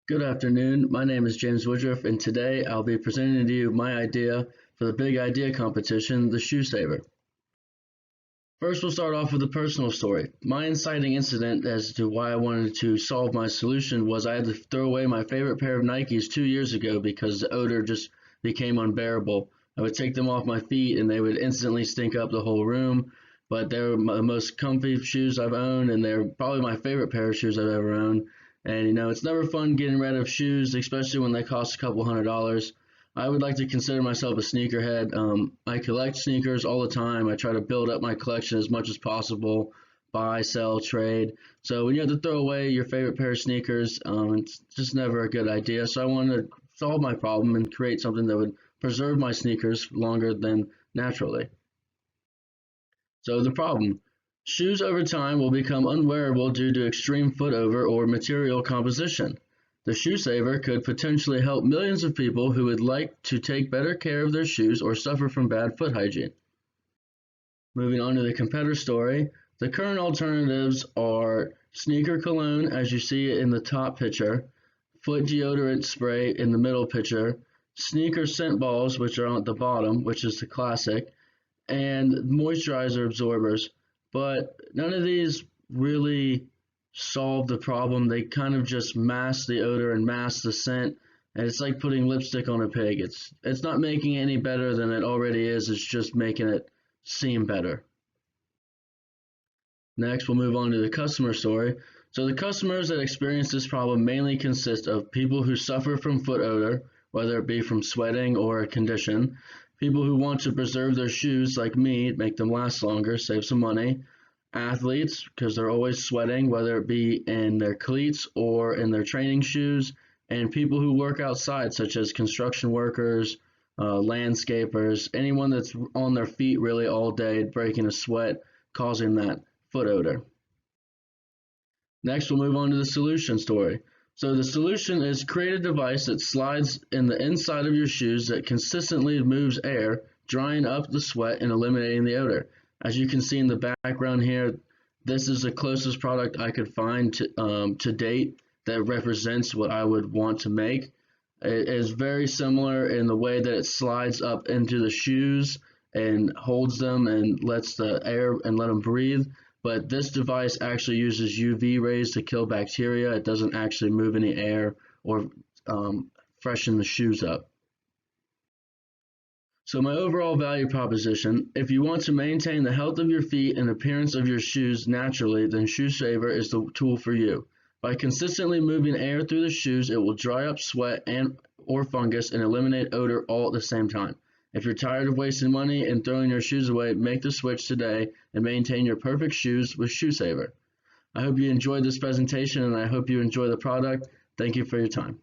Good afternoon. My name is James Woodroffe, and today I'll be presenting to you my idea for the Big Idea competition, the Shoe Saver. First, we'll start off with a personal story. My inciting incident as to why I wanted to solve my solution was I had to throw away my favorite pair of Nikes 2 years ago because the odor just became unbearable. I would take them off my feet and they would instantly stink up the whole room, but they're the most comfy shoes I've owned, and they're probably my favorite pair of shoes I've ever owned. And it's never fun getting rid of shoes, especially when they cost a couple $100s. I would like to consider myself a sneakerhead. I collect sneakers all the time. I try to build up my collection as much as possible, buy, sell, trade. So when you have to throw away your favorite pair of sneakers, it's just never a good idea. So I wanted to solve my problem and create something that would preserve my sneakers longer than naturally. So the problem: shoes over time will become unwearable due to extreme foot over or material composition. The shoe saver could potentially help millions of people who would like to take better care of their shoes or suffer from bad foot hygiene. Moving on to the competitor story, the current alternatives are sneaker cologne, as you see in the top picture, foot deodorant spray in the middle picture, sneaker scent balls, which are on the bottom, which is the classic, and moisturizer absorbers. But none of these really solve the problem. They kind of just mask the odor and mask the scent, and it's like putting lipstick on a pig. It's not making it any better than it already is. It's just making it seem better. Next, we'll move on to the customer story. So the customers that experience this problem mainly consist of people who suffer from foot odor, whether it be from sweating or a condition, people who want to preserve their shoes like me, make them last longer, save some money, athletes because they're always sweating, whether it be in their cleats or in their training shoes, and people who work outside, such as construction workers, landscapers, anyone that's on their feet really all day, breaking a sweat, causing that foot odor. Next, we'll move on to the solution story. So the solution is create a device that slides in the inside of your shoes that consistently moves air, drying up the sweat and eliminating the odor. As you can see in the background here, this is the closest product I could find to date that represents what I would want to make. It is very similar in the way that it slides up into the shoes and holds them and lets the air and let them breathe. But this device actually uses UV rays to kill bacteria. It doesn't actually move any air or freshen the shoes up. So my overall value proposition: if you want to maintain the health of your feet and appearance of your shoes naturally, then Shoe Saver is the tool for you. By consistently moving air through the shoes, it will dry up sweat and or fungus and eliminate odor all at the same time. If you're tired of wasting money and throwing your shoes away, make the switch today and maintain your perfect shoes with Shoe Saver. I hope you enjoyed this presentation, and I hope you enjoy the product. Thank you for your time.